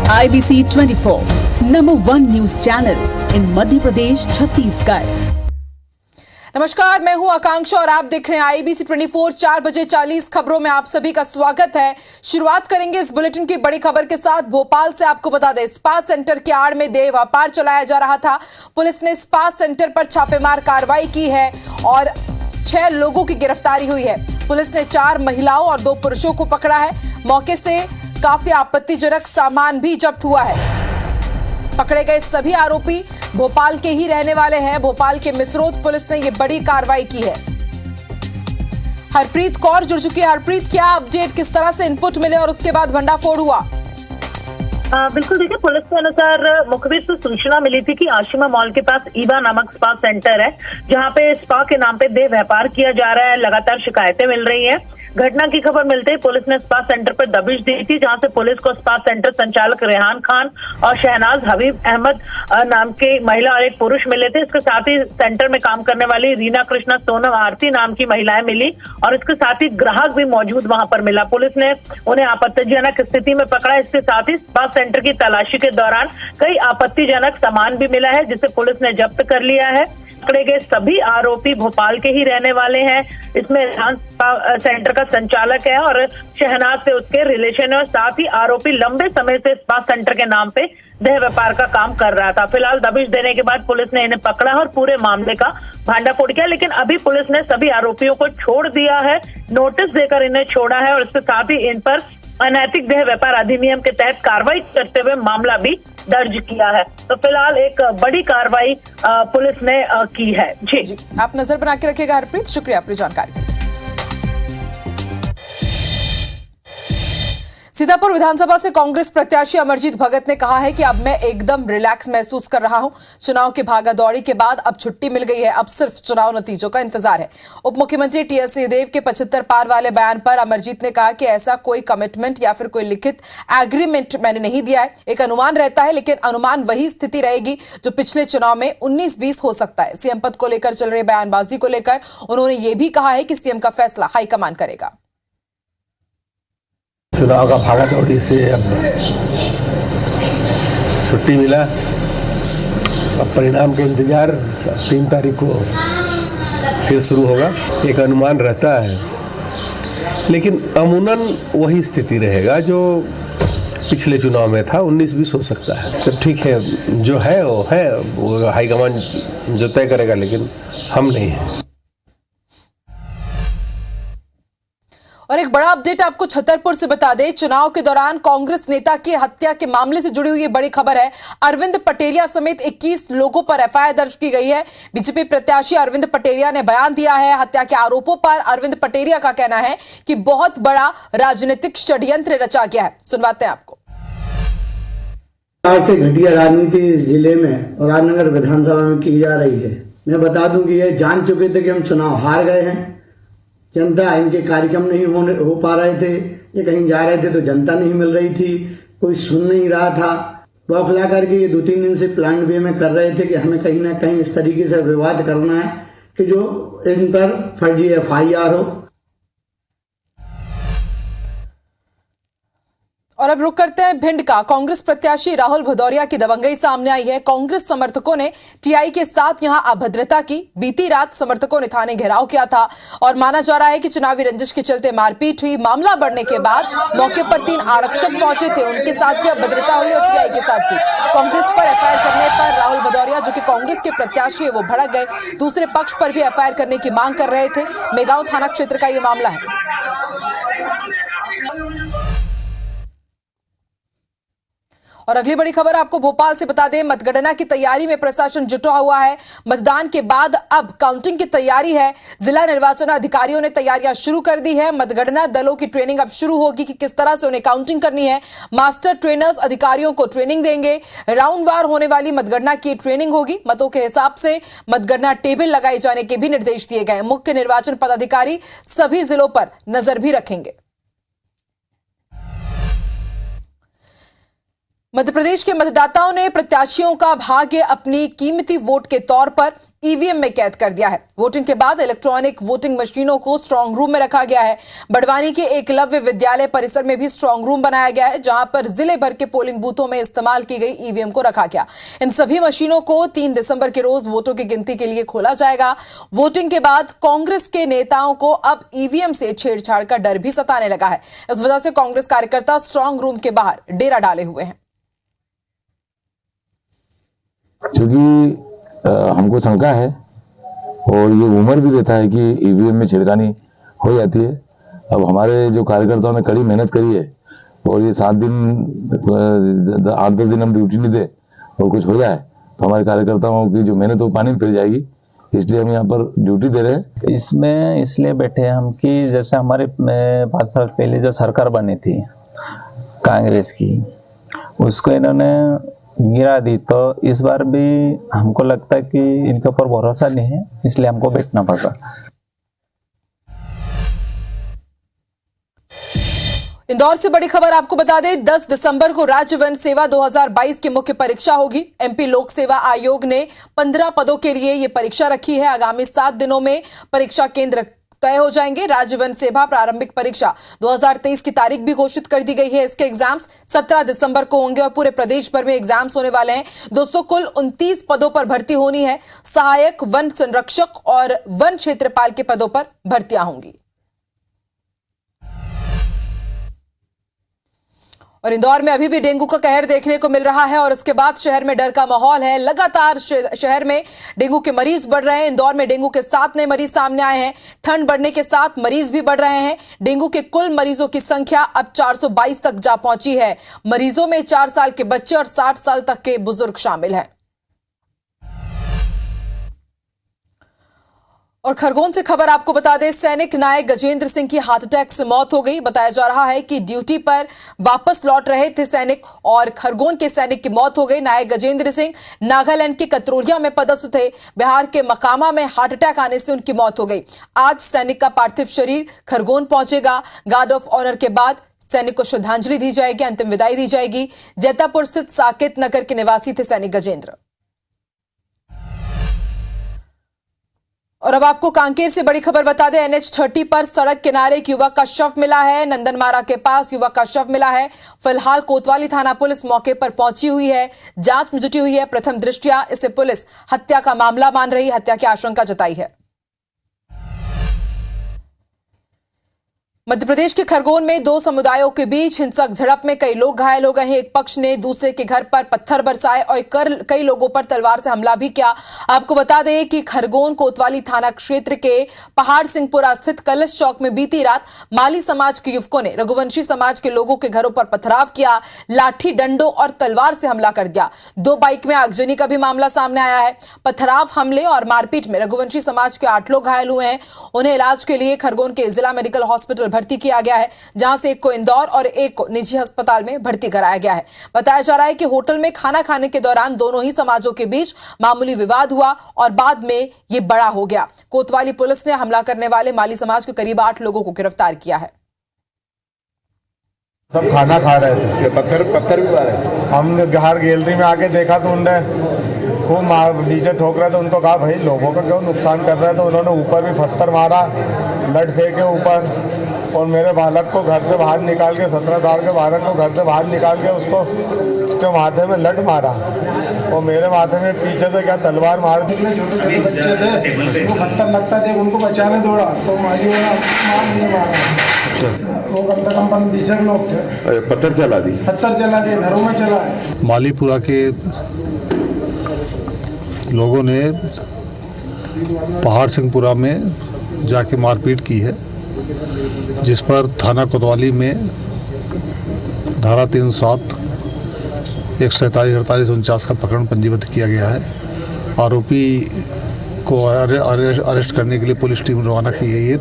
IBC 24, #1 news channel in Madhya Pradesh, Chhattisgarh. नमस्कार, मैं हूं आकांक्षा और आप देख रहे हैं IBC 24। 4 बजे 40 खबरों में आप सभी का स्वागत है। शुरुआत करेंगे इस बुलेटिन की बड़ी खबर के साथ। भोपाल से आपको बता दें, स्पा सेंटर की आड़ में देह व्यापार चलाया जा रहा था। पुलिस ने स्पा सेंटर पर छापेमार कार्रवाई की है और 6 लोगों की गिरफ्तारी हुई है। पुलिस ने 4 महिलाओं और 2 पुरुषों को पकड़ा है। मौके से काफी आपत्तिजनक सामान भी जब्त हुआ है। पकड़े गए सभी आरोपी भोपाल के ही रहने वाले हैं। भोपाल के मिसरोद पुलिस ने यह बड़ी कार्रवाई की है। हरप्रीत कौर जुड़ चुकी है। हरप्रीत, क्या अपडेट, किस तरह से इनपुट मिले और उसके बाद भंडाफोड़ हुआ? बिल्कुल, देखिए, पुलिस के अनुसार मुखबिर से सूचना मिली थी कि आशिमा मॉल के पास ईवा नामक स्पा सेंटर है, जहां पे स्पा के नाम पे देह व्यापार किया जा रहा है। लगातार शिकायतें मिल रही हैं। घटना की खबर मिलते ही पुलिस ने स्पा सेंटर पर दबिश दी थी, जहां से पुलिस को स्पा सेंटर संचालक रेहान खान और शहनाज हबीब अहमद नाम के महिला और एक पुरुष मिले थे। इसके साथ ही सेंटर में काम करने वाली रीना कृष्णा, सोनम, आरती नाम की महिलाएं मिली और इसके साथ ही ग्राहक भी मौजूद वहां पर मिला। पुलिस ने उन्हें आपत्तिजनक स्थिति में पकड़ा। इसके साथ ही स्पा सेंटर की तलाशी के दौरान कई आपत्तिजनक सामान भी मिला है, जिसे पुलिस ने जब्त कर लिया है। पकड़े गए सभी आरोपी भोपाल के ही रहने वाले हैं। इसमें रेहान सेंटर का संचालक है और शहनाज से उसके रिलेशन है और साथ ही आरोपी लंबे समय से स्पा सेंटर के नाम पे देह व्यापार का काम कर रहा था। फिलहाल दबिश देने के बाद पुलिस ने इन्हें पकड़ा और पूरे मामले का भांडाफोड़ किया, लेकिन अभी पुलिस ने सभी आरोपियों को छोड़ दिया है। नोटिस देकर इन्हें छोड़ा है और इसके साथ ही इन पर अनैतिक देह व्यापार अधिनियम के तहत कार्रवाई करते हुए मामला भी दर्ज किया है। तो फिलहाल एक बड़ी कार्रवाई पुलिस ने की है। जी, आप नजर बना के रखिएगा हरप्रीत, शुक्रिया आपकी जानकारी। सीतापुर विधानसभा से कांग्रेस प्रत्याशी अमरजीत भगत ने कहा है कि अब मैं एकदम रिलैक्स महसूस कर रहा हूं। चुनाव की भागादौड़ी के बाद अब छुट्टी मिल गई है, अब सिर्फ चुनाव नतीजों का इंतजार है। उप मुख्यमंत्री टीएस सिंहदेव के 75 पार वाले बयान पर अमरजीत ने कहा कि ऐसा कोई कमिटमेंट या फिर कोई लिखित एग्रीमेंट मैंने नहीं दिया है। एक अनुमान रहता है, लेकिन अनुमान वही स्थिति रहेगी जो पिछले चुनाव में 19-20 हो सकता है। सीएम पद को लेकर चल रही बयानबाजी को लेकर उन्होंने ये भी कहा है कि सीएम का फैसला हाईकमान करेगा। चुनाव का भागा दौड़ी से अब छुट्टी मिला, अब परिणाम के इंतजार 3 तारीख को फिर शुरू होगा। एक अनुमान रहता है, लेकिन अमूमन वही स्थिति रहेगा जो पिछले चुनाव में था। 19-20 हो सकता है। तो ठीक है, जो है वो हाईकमान जो तय करेगा, लेकिन हम नहीं हैं। और एक बड़ा अपडेट आपको छतरपुर से बता दें। चुनाव के दौरान कांग्रेस नेता की हत्या के मामले से जुड़ी हुई ये बड़ी खबर है। अरविंद पटेरिया समेत 21 लोगों पर एफआईआर दर्ज की गई है। बीजेपी प्रत्याशी अरविंद पटेरिया ने बयान दिया है। हत्या के आरोपों पर अरविंद पटेरिया का कहना है कि बहुत बड़ा राजनीतिक षड्यंत्र रचा गया है। सुनवाते हैं आपको। से घटिया राजनीति जिले में और राजनगर विधानसभा में की जा रही है। मैं बता दूं कि ये जान चुके थे कि हम चुनाव हार गए हैं। जनता, इनके कार्यक्रम नहीं हो पा रहे थे। ये कहीं जा रहे थे तो जनता नहीं मिल रही थी, कोई सुन नहीं रहा था। बौखला करके ये 2-3 दिन से प्लान बी में कर रहे थे कि हमें कहीं ना कहीं इस तरीके से विवाद करना है कि जो इन पर फर्जी एफआईआर हो। और अब रुक करते हैं भिंड का। कांग्रेस प्रत्याशी राहुल भदौरिया की दबंगई सामने आई है। कांग्रेस समर्थकों ने टीआई के साथ यहां अभद्रता की। बीती रात समर्थकों ने थाने घेराव किया था और माना जा रहा है कि चुनावी रंजिश के चलते मारपीट हुई। मामला बढ़ने के बाद मौके पर 3 आरक्षक पहुंचे थे, उनके साथ भी अभद्रता हुई और टीआई के साथ भी। कांग्रेस पर एफआईआर करने पर राहुल भदौरिया, जो कि कांग्रेस के प्रत्याशी है, वो भड़क गए। दूसरे पक्ष पर भी एफआईआर करने की मांग कर रहे थे। मेगांव थाना क्षेत्र का यह मामला है। और अगली बड़ी खबर आपको भोपाल से बता दें, मतगणना की तैयारी में प्रशासन जुटा हुआ है। मतदान के बाद अब काउंटिंग की तैयारी है। जिला निर्वाचन अधिकारियों ने तैयारियां शुरू कर दी है। मतगणना दलों की ट्रेनिंग अब शुरू होगी कि किस तरह से उन्हें काउंटिंग करनी है। मास्टर ट्रेनर्स अधिकारियों को ट्रेनिंग देंगे। राउंड वार होने वाली मतगणना की ट्रेनिंग होगी। मतों के हिसाब से मतगणना टेबल लगाए जाने के भी निर्देश दिए गए। मुख्य निर्वाचन पदाधिकारी सभी जिलों पर नजर भी रखेंगे। मध्य प्रदेश के मतदाताओं ने प्रत्याशियों का भाग्य अपनी कीमती वोट के तौर पर ईवीएम में कैद कर दिया है। वोटिंग के बाद इलेक्ट्रॉनिक वोटिंग मशीनों को स्ट्रांग रूम में रखा गया है। बड़वानी के एकलव्य विद्यालय परिसर में भी स्ट्रांग रूम बनाया गया है, जहां पर जिले भर के पोलिंग बूथों में इस्तेमाल की गई ईवीएम को रखा गया। इन सभी मशीनों को 3 दिसंबर के रोज वोटों की गिनती के लिए खोला जाएगा। वोटिंग के बाद कांग्रेस के नेताओं को अब ईवीएम से छेड़छाड़ का डर भी सताने लगा है। इस वजह से कांग्रेस कार्यकर्ता स्ट्रांग रूम के बाहर डेरा डाले हुए हैं। क्योंकि हमको शंका है और ये उम्र भी देता है कि ईवीएम में छिड़कानी हो जाती है। अब हमारे जो कार्यकर्ताओं ने कड़ी मेहनत करी है और ये 7 दिन 8-10 दिन हम ड्यूटी नहीं दे और कुछ हो जाए तो हमारे कार्यकर्ताओं की जो मेहनत वो पानी में फिर जाएगी, इसलिए हम यहाँ पर ड्यूटी दे रहे हैं। इसमें इसलिए बैठे हैं हम कि जैसे हमारे 5 साल पहले जो सरकार बनी थी कांग्रेस की, उसको इन्होंने गिरा दी, तो इस बार भी हमको लगता है कि इनके ऊपर भरोसा नहीं है, इसलिए हमको बैठना पड़ा। इंदौर से बड़ी खबर आपको बता दें, 10 दिसंबर को राज्य वन सेवा 2022 की मुख्य परीक्षा होगी। एमपी लोक सेवा आयोग ने 15 पदों के लिए यह परीक्षा रखी है। आगामी 7 दिनों में परीक्षा केंद्र तय हो जाएंगे। राज्य वन सेवा प्रारंभिक परीक्षा 2023 की तारीख भी घोषित कर दी गई है। इसके एग्जाम्स 17 दिसंबर को होंगे और पूरे प्रदेश भर में एग्जाम्स होने वाले हैं। दोस्तों, कुल 29 पदों पर भर्ती होनी है। सहायक वन संरक्षक और वन क्षेत्रपाल के पदों पर भर्तियां होंगी। और इंदौर में अभी भी डेंगू का कहर देखने को मिल रहा है और इसके बाद शहर में डर का माहौल है। लगातार शहर में डेंगू के मरीज बढ़ रहे हैं। इंदौर में डेंगू के 7 नए मरीज सामने आए हैं। ठंड बढ़ने के साथ मरीज भी बढ़ रहे हैं। डेंगू के कुल मरीजों की संख्या अब 422 तक जा पहुंची है। मरीजों में 4 साल के बच्चे और 60 साल तक के बुजुर्ग शामिल हैं। और खरगोन से खबर आपको बता दें, सैनिक नायक गजेंद्र सिंह की हार्ट अटैक से मौत हो गई। बताया जा रहा है कि ड्यूटी पर वापस लौट रहे थे सैनिक और खरगोन के सैनिक की मौत हो गई। नायक गजेंद्र सिंह नागालैंड के कतरोलिया में पदस्थ थे। बिहार के मकामा में हार्ट अटैक आने से उनकी मौत हो गई। आज सैनिक का पार्थिव शरीर खरगोन पहुंचेगा। गार्ड ऑफ ऑनर के बाद सैनिक को श्रद्धांजलि दी जाएगी, अंतिम विदाई दी जाएगी। जैतापुर स्थित साकेत नगर के निवासी थे सैनिक गजेंद्र। और अब आपको कांकेर से बड़ी खबर बता दें, NH30 पर सड़क किनारे एक युवक का शव मिला है। नंदनमारा के पास युवक का शव मिला है। फिलहाल कोतवाली थाना पुलिस मौके पर पहुंची हुई है, जांच में जुटी हुई है। प्रथम दृष्टया इसे पुलिस हत्या का मामला मान रही, हत्या की आशंका जताई है। मध्य प्रदेश के खरगोन में 2 समुदायों के बीच हिंसक झड़प में कई लोग घायल हो गए हैं। एक पक्ष ने दूसरे के घर पर पत्थर बरसाए और कई लोगों पर तलवार से हमला भी किया। आपको बता दें कि खरगोन कोतवाली थाना क्षेत्र के पहाड़ सिंहपुरा स्थित कलश चौक में बीती रात माली समाज के युवकों ने रघुवंशी समाज के लोगों के घरों पर पथराव किया, लाठी डंडों और तलवार से हमला कर दिया। 2 बाइक में आगजनी का भी मामला सामने आया है। पथराव, हमले और मारपीट में रघुवंशी समाज के 8 लोग घायल हुए हैं। उन्हें इलाज के लिए खरगोन के जिला मेडिकल हॉस्पिटल भर्ती किया गया है, जहां से एक को इंदौर और एक को निजी अस्पताल में भर्ती कराया गया है। बताया जा रहा है कि होटल में खाना खाने के दौरान दोनों ही समाजों के बीच मामूली विवाद हुआ और बाद में यह बड़ा हो गया। कोतवाली पुलिस ने हमला करने वाले माली समाज के करीब 8 लोगों को गिरफ्तार किया है। सब खाना खा रहे थे, पत्थर भी मारे। हमने बाहर गैलरी में आके देखा तो उन्होंने खूब नीचे ठोक रहे थे। उनको कहा भाई लोगों का क्यों नुकसान कर रहे थे। उन्होंने ऊपर भी पत्थर मारा, लट फेंके ऊपर, और मेरे बालक को घर से बाहर निकाल के 17 साल के बालक को घर से बाहर निकाल के उसके माथे में लट मारा और मेरे माथे में पीछे से क्या तलवार मार दी। छोटे बच्चे थे, वो पत्थर लगता थे, उनको बचाने दौड़ा तो मारी वो कम से कम 20 लोग थे। पत्थर चला दिए, घरों में चला है। मालीपुरा के लोगों ने पहाड़ सिंहपुरा में जाके मारपीट की है, जिस पर थाना कोतवाली में धारा 307, 147, 48, 49 का प्रकरण पंजीबद्ध किया गया है। आरोपी को अरेस्ट करने के लिए पुलिस टीम रवाना की गई है।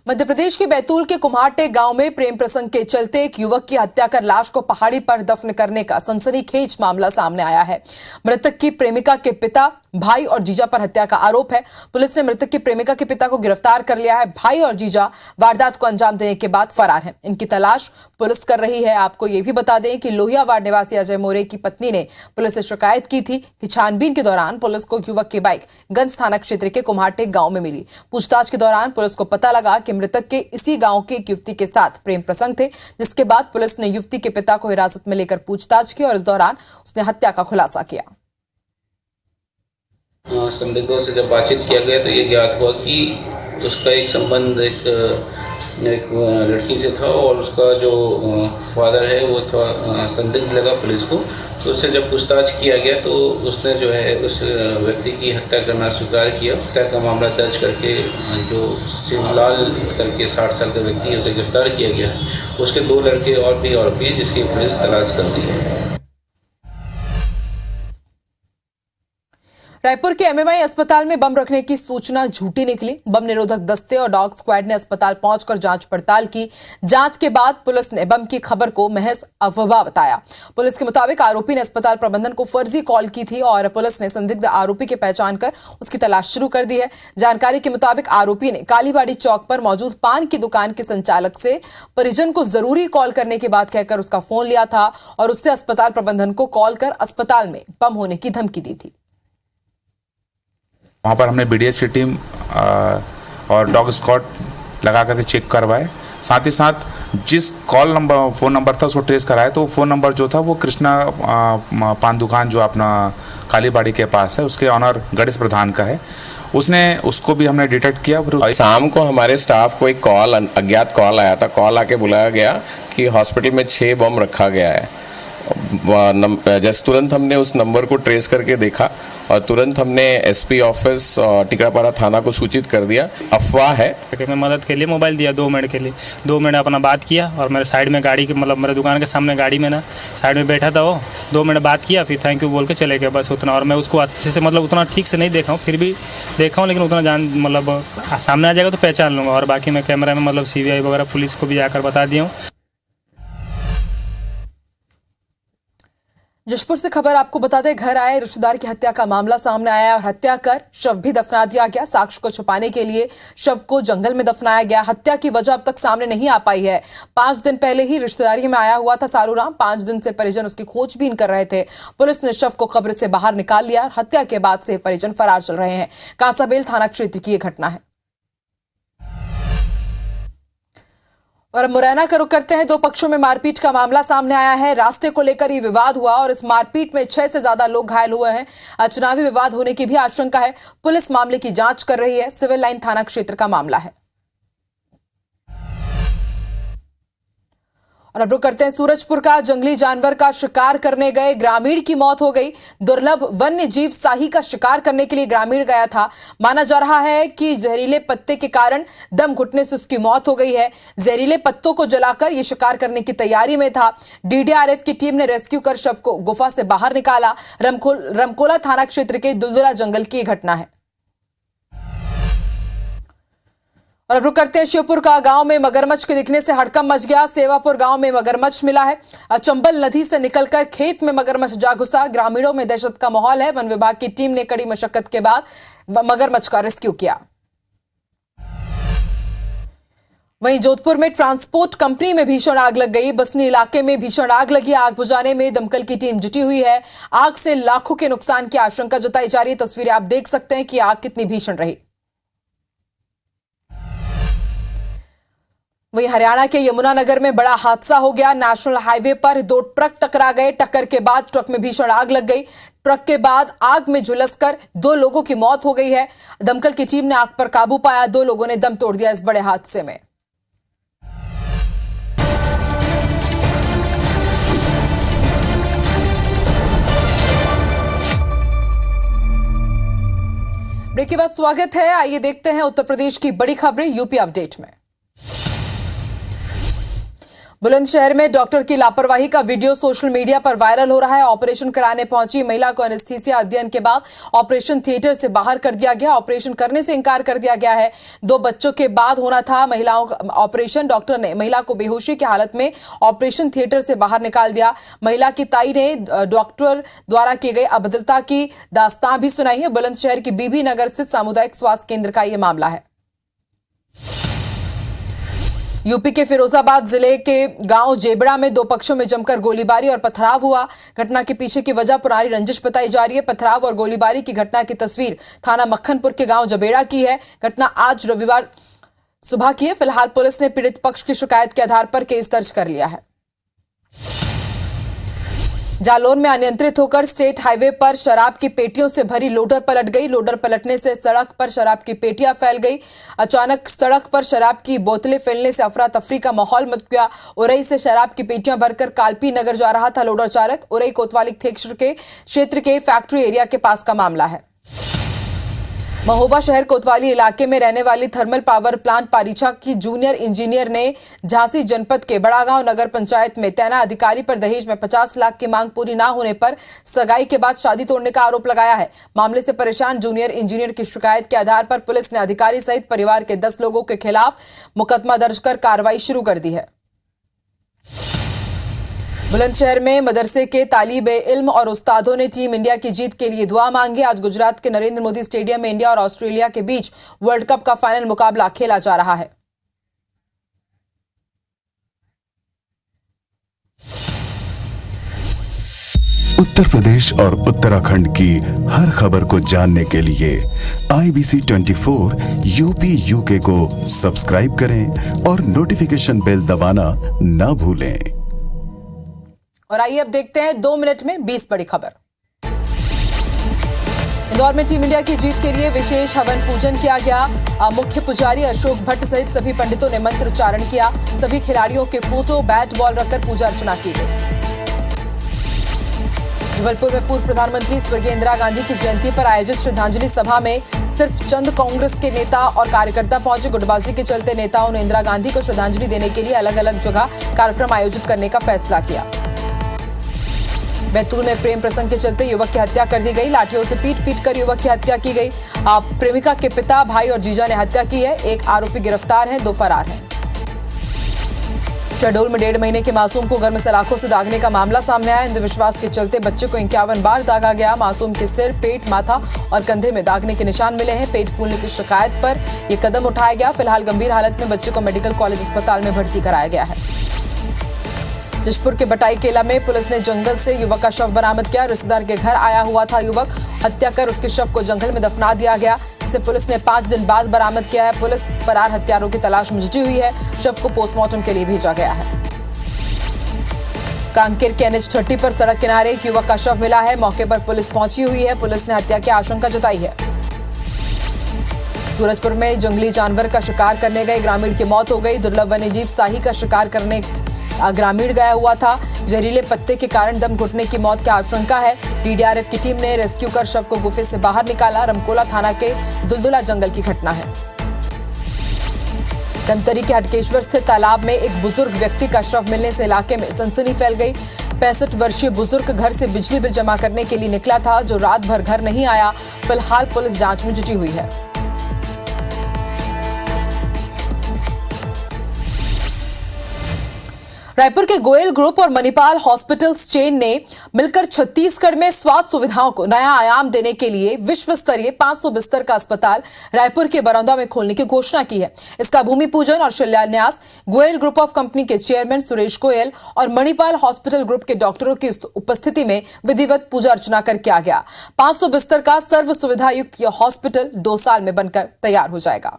मध्य प्रदेश के बैतूल के कुम्हाटे गांव में प्रेम प्रसंग के चलते एक युवक की हत्या कर लाश को पहाड़ी पर दफन करने का सनसनीखेज मामला सामने आया है। मृतक की प्रेमिका के पिता, भाई और जीजा पर हत्या का आरोप है। पुलिस ने मृतक की प्रेमिका के पिता को गिरफ्तार कर लिया है। भाई और जीजा वारदात को अंजाम देने के बाद फरार हैं। इनकी तलाश पुलिस कर रही है। आपको ये भी बता दें कि लोहिया वार्ड निवासी अजय मोरे की पत्नी ने पुलिस से शिकायत की थी कि छानबीन के दौरान पुलिस को युवक की बाइक गंज थाना क्षेत्र के कुम्हाटे गांव में मिली। पूछताछ के दौरान पुलिस को पता लगा कि मृतक के इसी गांव के एक युवती के साथ प्रेम प्रसंग थे, जिसके बाद पुलिस ने युवती के पिता को हिरासत में लेकर पूछताछ की और इस दौरान उसने हत्या का खुलासा किया। संदिग्धों से जब बातचीत किया गया तो ये ज्ञात हुआ कि उसका एक संबंध एक लड़की से था और उसका जो फादर है वो थोड़ा संदिग्ध लगा पुलिस को। तो उससे जब पूछताछ किया गया तो उसने जो है उस व्यक्ति की हत्या करना स्वीकार किया। हत्या का मामला दर्ज करके जो शिवलाल करके 60 साल का व्यक्ति है उसे गिरफ्तार किया गया है। उसके 2 लड़के और भी आरोपी हैं जिसकी पुलिस तलाश कर रही है। रायपुर के एमएमआई अस्पताल में बम रखने की सूचना झूठी निकली। बम निरोधक दस्ते और डॉग स्क्वाड ने अस्पताल पहुंचकर जांच पड़ताल की। जांच के बाद पुलिस ने बम की खबर को महज अफवाह बताया। पुलिस के मुताबिक आरोपी ने अस्पताल प्रबंधन को फर्जी कॉल की थी और पुलिस ने संदिग्ध आरोपी की पहचान कर उसकी तलाश शुरू कर दी है। जानकारी के मुताबिक आरोपी ने कालीबाड़ी चौक पर मौजूद पान की दुकान के संचालक से परिजन को जरूरी कॉल करने की बात कहकर उसका फोन लिया था और उससे अस्पताल प्रबंधन को कॉल कर अस्पताल में बम होने की धमकी दी थी। वहाँ पर हमने बीडीएस की टीम और डॉग स्क्वाड लगा करके चेक करवाए। साथ ही साथ जिस फ़ोन नंबर था उसको ट्रेस कराया तो फ़ोन नंबर जो था वो कृष्णा पान दुकान जो अपना कालीबाड़ी के पास है उसके ऑनर गणेश प्रधान का है। उसको भी हमने डिटेक्ट किया। शाम को हमारे स्टाफ को एक अज्ञात कॉल आया था। कॉल आके बुलाया गया कि हॉस्पिटल में 6 बम रखा गया है। जैसे तुरंत हमने उस नंबर को ट्रेस करके देखा और तुरंत हमने एसपी ऑफिस टिकरापाड़ा थाना को सूचित कर दिया। अफवाह है। मैं मदद के लिए मोबाइल दिया 2 मिनट के लिए। 2 मिनट अपना बात किया और मेरे साइड में गाड़ी के मेरे दुकान के सामने गाड़ी में ना साइड में बैठा था वो। 2 मिनट बात किया फिर थैंक यू बोल के चले गए, बस उतना। और मैं उसको अच्छे से उतना ठीक से नहीं देखा हूँ, फिर भी देखा हूँ, लेकिन उतना सामने आ जाएगा तो पहचान लूँगा। और बाकी मैं कैमरा में सीबीआई वगैरह पुलिस को भी जाकर बता दिया हूँ। जशपुर से खबर आपको बता दें, घर आए रिश्तेदार की हत्या का मामला सामने आया और हत्या कर शव भी दफना दिया गया। साक्ष्य को छुपाने के लिए शव को जंगल में दफनाया गया। हत्या की वजह अब तक सामने नहीं आ पाई है। 5 दिन पहले ही रिश्तेदारी में आया हुआ था सारूराम। 5 दिन से परिजन उसकी खोजबीन कर रहे थे। पुलिस ने शव को कब्र से बाहर निकाल लिया और हत्या के बाद से परिजन फरार चल रहे हैं। कांसाबेल थाना क्षेत्र की यह घटना है। और मुरैना का रुख करते हैं। 2 पक्षों में मारपीट का मामला सामने आया है। रास्ते को लेकर ये विवाद हुआ और इस मारपीट में 6 से ज्यादा लोग घायल हुए हैं। चुनावी विवाद होने की भी आशंका है। पुलिस मामले की जांच कर रही है। सिविल लाइन थाना क्षेत्र का मामला है। और अब रुक करते हैं सूरजपुर का। जंगली जानवर का शिकार करने गए ग्रामीण की मौत हो गई। दुर्लभ वन्य जीव साही का शिकार करने के लिए ग्रामीण गया था। माना जा रहा है कि जहरीले पत्ते के कारण दम घुटने से उसकी मौत हो गई है। जहरीले पत्तों को जलाकर यह शिकार करने की तैयारी में था। डीडीआरएफ की टीम ने रेस्क्यू कर शव को गुफा से बाहर निकाला। रमकोला थाना क्षेत्र के दुलदुला जंगल की घटना है। और अब रुक करते हैं शिवपुर का। गांव में मगरमच्छ के दिखने से हड़कंप मच गया। सेवापुर गांव में मगरमच्छ मिला है। चंबल नदी से निकलकर खेत में मगरमच्छ जा घुसा। ग्रामीणों में दहशत का माहौल है। वन विभाग की टीम ने कड़ी मशक्कत के बाद मगरमच्छ का रेस्क्यू किया। वहीं जोधपुर में ट्रांसपोर्ट कंपनी में भीषण आग लग गई। बसनी इलाके में भीषण आग लगी। आग बुझाने में दमकल की टीम जुटी हुई है। आग से लाखों के नुकसान की आशंका जताई जा रही है। तस्वीरें आप देख सकते हैं कि आग कितनी भीषण रही। वहीं हरियाणा के यमुनानगर में बड़ा हादसा हो गया। नेशनल हाईवे पर 2 ट्रक टकरा गए। टक्कर के बाद ट्रक में भीषण आग लग गई। ट्रक के बाद आग में झुलसकर 2 लोगों की मौत हो गई है। दमकल की टीम ने आग पर काबू पाया। 2 लोगों ने दम तोड़ दिया इस बड़े हादसे में। ब्रेक के बाद स्वागत है। आइए देखते हैं उत्तर प्रदेश की बड़ी खबरें यूपी अपडेट में। बुलंदशहर में डॉक्टर की लापरवाही का वीडियो सोशल मीडिया पर वायरल हो रहा है। ऑपरेशन कराने पहुंची महिला को एनेस्थीसिया अध्ययन के बाद ऑपरेशन थिएटर से बाहर कर दिया गया। ऑपरेशन करने से इंकार कर दिया गया है। 2 बच्चों के बाद होना था महिलाओं का ऑपरेशन। डॉक्टर ने महिला को बेहोशी की हालत में ऑपरेशन थिएटर से बाहर निकाल दिया। महिला की ताई ने डॉक्टर द्वारा की गई अभद्रता की दास्तान भी सुनाई है। बुलंदशहर की बीबी नगर स्थित सामुदायिक स्वास्थ्य केंद्र का यह मामला है। यूपी के फिरोजाबाद जिले के गांव जेबड़ा में 2 पक्षों में जमकर गोलीबारी और पथराव हुआ। घटना के पीछे की वजह पुरानी रंजिश बताई जा रही है। पथराव और गोलीबारी की घटना की तस्वीर थाना मक्खनपुर के गांव जबेड़ा की है। घटना आज रविवार सुबह की है। फिलहाल पुलिस ने पीड़ित पक्ष की शिकायत के आधार पर केस दर्ज कर लिया है। जालौर में अनियंत्रित होकर स्टेट हाईवे पर शराब की पेटियों से भरी लोडर पलट गई। लोडर पलटने से सड़क पर शराब की पेटियां फैल गई। अचानक सड़क पर शराब की बोतलें फैलने से अफरा तफरी का माहौल मच गया। उरई से शराब की पेटियां भरकर कालपी नगर जा रहा था लोडर चालक। उरई कोतवाली क्षेत्र के फैक्ट्री एरिया के पास का मामला है। महोबा शहर कोतवाली इलाके में रहने वाली थर्मल पावर प्लांट पारीछा की जूनियर इंजीनियर ने झांसी जनपद के बड़ागांव नगर पंचायत में तैनात अधिकारी पर दहेज में 50 लाख की मांग पूरी ना होने पर सगाई के बाद शादी तोड़ने का आरोप लगाया है। मामले से परेशान जूनियर इंजीनियर की शिकायत के आधार पर पुलिस ने अधिकारी सहित परिवार के 10 लोगों के खिलाफ मुकदमा दर्ज कर कार्रवाई शुरू कर दी है। बुलंदशहर में मदरसे के तालिबे इल्म और उस्तादों ने टीम इंडिया की जीत के लिए दुआ मांगी। आज गुजरात के नरेंद्र मोदी स्टेडियम में इंडिया और ऑस्ट्रेलिया के बीच वर्ल्ड कप का फाइनल मुकाबला खेला जा रहा है। उत्तर प्रदेश और उत्तराखंड की हर खबर को जानने के लिए IBC 24 यूपी UK को सब्सक्राइब करें और नोटिफिकेशन बेल दबाना ना भूलें। और आइए अब देखते हैं 2 मिनट में 20 बड़ी खबर। इंदौर में टीम इंडिया की जीत के लिए विशेष हवन पूजन किया गया। मुख्य पुजारी अशोक भट्ट सहित सभी पंडितों ने मंत्र उच्चारण किया। सभी खिलाड़ियों के फोटो बैट बॉल रखकर पूजा अर्चना की गई। जबलपुर में पूर्व प्रधानमंत्री स्वर्गीय इंदिरा गांधी की जयंती पर आयोजित श्रद्धांजलि सभा में सिर्फ चंद कांग्रेस के नेता और कार्यकर्ता पहुंचे। गुटबाजी के चलते नेताओं ने इंदिरा गांधी को श्रद्धांजलि देने के लिए अलग अलग जगह कार्यक्रम आयोजित करने का फैसला किया। बैतूल में प्रेम प्रसंग के चलते युवक की हत्या कर दी गई। लाठियों से पीट कर युवक की हत्या की गई। प्रेमिका के पिता, भाई और जीजा ने हत्या की है। 1 आरोपी गिरफ्तार है, 2 फरार हैं। शहडोल में 1.5 महीने के मासूम को घर में सलाखों से दागने का मामला सामने आया। अंधविश्वास के चलते बच्चे को 51 बार दागा गया। मासूम के सिर, पेट, माथा और कंधे में दागने के निशान मिले हैं। पेट फूलने की शिकायत पर यह कदम उठाया गया। फिलहाल गंभीर हालत में बच्चे को मेडिकल कॉलेज अस्पताल में भर्ती कराया गया है। जशपुर के बटाई केला में पुलिस ने जंगल से युवक का शव बरामद किया। रिश्तेदार के घर आया हुआ था युवक। हत्या कर उसके शव को जंगल में दफना दिया गया। इसे पुलिस ने 5 दिन बाद बरामद किया है। पुलिस फरार हत्यारों की तलाश में जुटी हुई है। शव को पोस्टमार्टम के लिए भेजा गया है। कांकेर के NH30 पर सड़क किनारे एक युवक का शव मिला है। मौके पर पुलिस पहुंची हुई है। पुलिस ने हत्या की आशंका जताई है। सूरजपुर में जंगली जानवर का शिकार करने गए ग्रामीण की मौत हो गई। दुर्लभ वन्यजीव साही का शिकार करने ग्रामीण गया हुआ था। जहरीले पत्ते के कारण दम घुटने की मौत की आशंका है। DDRF की टीम ने रेस्क्यू कर शव को गुफे से बाहर निकाला। रमकोला थाना के दुलदुला जंगल की घटना है। धमतरी के हटकेश्वर स्थित तालाब में एक बुजुर्ग व्यक्ति का शव मिलने से इलाके में सनसनी फैल गई। 65 वर्षीय बुजुर्ग घर से बिजली बिल जमा करने के लिए निकला था, जो रात भर घर नहीं आया। फिलहाल पुलिस जांच में जुटी हुई है। रायपुर के गोयल ग्रुप और मणिपाल हॉस्पिटल्स चेन ने मिलकर छत्तीसगढ़ में स्वास्थ्य सुविधाओं को नया आयाम देने के लिए विश्व स्तरीय 500 बिस्तर का अस्पताल रायपुर के बरौदा में खोलने की घोषणा की है। इसका भूमि पूजन और शिलान्यास गोयल ग्रुप ऑफ कंपनी के चेयरमैन सुरेश गोयल और मणिपाल हॉस्पिटल ग्रुप के डॉक्टरों की उपस्थिति में विधिवत पूजा अर्चना कर किया गया। 500 बिस्तर का सर्व सुविधा युक्त यह हॉस्पिटल 2 साल में बनकर तैयार हो जाएगा।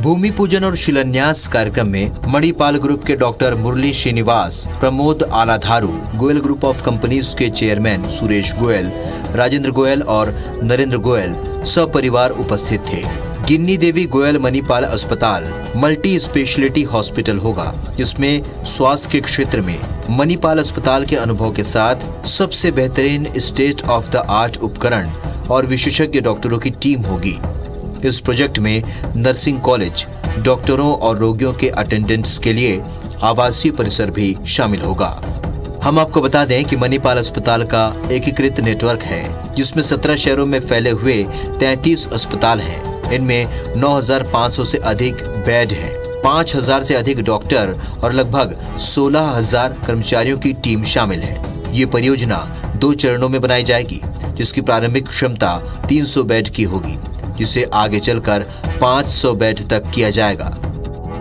भूमि पूजन और शिलान्यास कार्यक्रम में मणिपाल ग्रुप के doctor Murali Srinivas, Pramod Aladharu, Goyal group of companies के चेयरमैन सुरेश गोयल, राजेंद्र गोयल और नरेंद्र गोयल सपरिवार उपस्थित थे। गिन्नी देवी गोयल मणिपाल अस्पताल मल्टी स्पेशलिटी हॉस्पिटल होगा, जिसमें स्वास्थ्य के क्षेत्र में मणिपाल अस्पताल के अनुभव के साथ सबसे बेहतरीन स्टेट ऑफ द आर्ट उपकरण और विशेषज्ञ डॉक्टरों की टीम होगी। इस प्रोजेक्ट में नर्सिंग कॉलेज, डॉक्टरों और रोगियों के अटेंडेंट्स के लिए आवासीय परिसर भी शामिल होगा। हम आपको बता दें कि मणिपाल अस्पताल का एकीकृत नेटवर्क है, जिसमें 17 शहरों में फैले हुए 33 अस्पताल हैं। इनमें 9,500 से अधिक बेड हैं, 5,000 से अधिक डॉक्टर और लगभग 16,000 कर्मचारियों की टीम शामिल है। ये परियोजना 2 चरणों में बनाई जाएगी, जिसकी प्रारंभिक क्षमता 300 बेड की होगी, जिसे आगे चलकर 500 बेड तक किया जाएगा।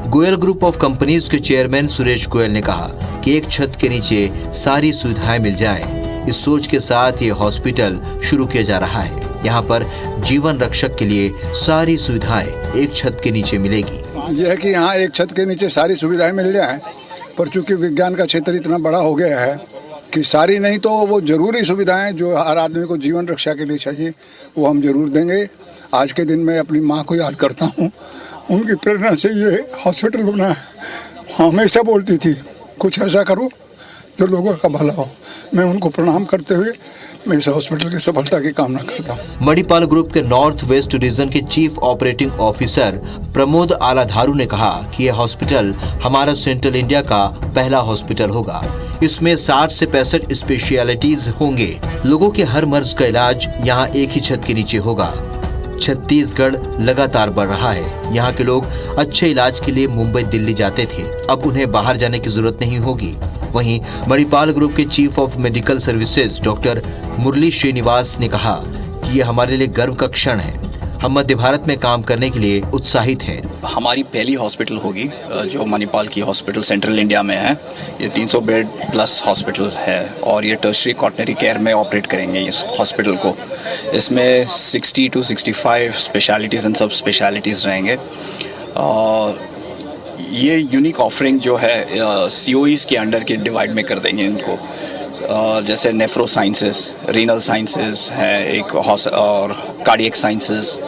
गोयल ग्रुप ऑफ कंपनीज के चेयरमैन सुरेश गोयल ने कहा कि एक छत के नीचे सारी सुविधाएं मिल जाएं। इस सोच के साथ ये हॉस्पिटल शुरू किया जा रहा है। यहाँ पर जीवन रक्षक के लिए सारी सुविधाएं एक छत के नीचे मिलेगी। यह है कि यहाँ एक छत के नीचे सारी सुविधाएं मिल जाए, पर चूंकि विज्ञान का क्षेत्र इतना बड़ा हो गया है कि सारी नहीं तो वो जरूरी सुविधाएं जो हर आदमी को जीवन रक्षा के लिए चाहिए वो हम जरूर देंगे। आज के दिन मैं अपनी माँ को याद करता हूँ, उनकी प्रेरणा से ये हॉस्पिटल बना है। हमेशा बोलती थी कुछ ऐसा करो जो लोगों का भला हो। मैं उनको प्रणाम करते हुए मैं इस हॉस्पिटल की सफलता की कामना करता हूँ। मणिपाल ग्रुप के नॉर्थ वेस्ट रीजन के चीफ ऑपरेटिंग ऑफिसर प्रमोद आलाधारू ने कहा कि यह हॉस्पिटल हमारा सेंट्रल इंडिया का पहला हॉस्पिटल होगा। इसमें 60 से 65 स्पेशलिटीज होंगे। लोगों के हर मर्ज का इलाज यहाँ एक ही छत के नीचे होगा। छत्तीसगढ़ लगातार बढ़ रहा है। यहाँ के लोग अच्छे इलाज के लिए मुंबई, दिल्ली जाते थे, अब उन्हें बाहर जाने की जरूरत नहीं होगी। वहीं मणिपाल ग्रुप के chief of medical services doctor Murali Srinivas ने कहा कि ये हमारे लिए गर्व का क्षण है। हम मध्य भारत में काम करने के लिए उत्साहित हैं। हमारी पहली हॉस्पिटल होगी जो मणिपाल की हॉस्पिटल सेंट्रल इंडिया में है। ये 300 बेड प्लस हॉस्पिटल है और ये टर्शरी कॉटनरी केयर में ऑपरेट करेंगे इस हॉस्पिटल को। इसमें 60 to 65 स्पेशलिटीज़ एंड सब स्पेशलिटीज़ रहेंगे। ये यूनिक ऑफरिंग जो है COEs के अंडर के डिवाइड में कर देंगे इनको। जैसे नेफ्रो साइंसेस, रीनल साइंसेस है एक और cardiac sciences,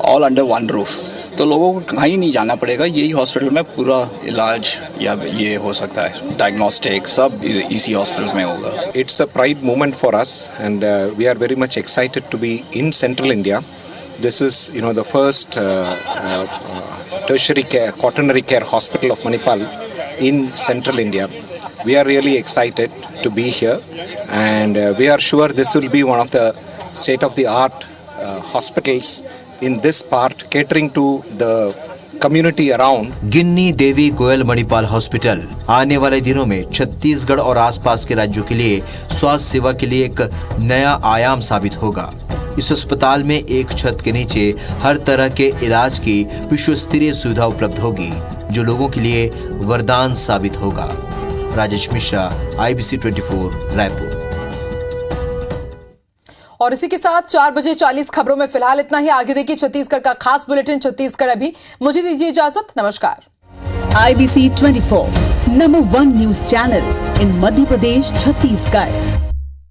all under one roof. तो लोगों को कहीं नहीं जाना पड़ेगा, यही हॉस्पिटल में पूरा इलाज या ये हो सकता है, डायग्नोस्टिक सब इसी हॉस्पिटल में होगा। It's a pride moment for us and we are very much excited to be in Central India. This is, the first tertiary care, quaternary care hospital of Manipal in Central India. We are really excited to be here and we are sure this will be one of the state-of-the-art hospitals in this part, catering to the community around. Ginni Devi Goyal Manipal hospital आने वाले दिनों में छत्तीसगढ़ और आसपास के राज्यों के लिए स्वास्थ्य सेवा के लिए एक नया आयाम साबित होगा। इस अस्पताल में एक छत के नीचे हर तरह के इलाज की विश्वस्तरीय सुविधा उपलब्ध होगी, जो लोगों के लिए वरदान साबित होगा। राजेश मिश्रा, IBC 24, रायपुर। और इसी के साथ 4:40 खबरों में फिलहाल इतना ही। आगे देखिए छत्तीसगढ़ का खास बुलेटिन छत्तीसगढ़ अभी। मुझे दीजिए इजाजत, नमस्कार। IBC 24 number 1 news channel in Madhya Pradesh, Chhattisgarh.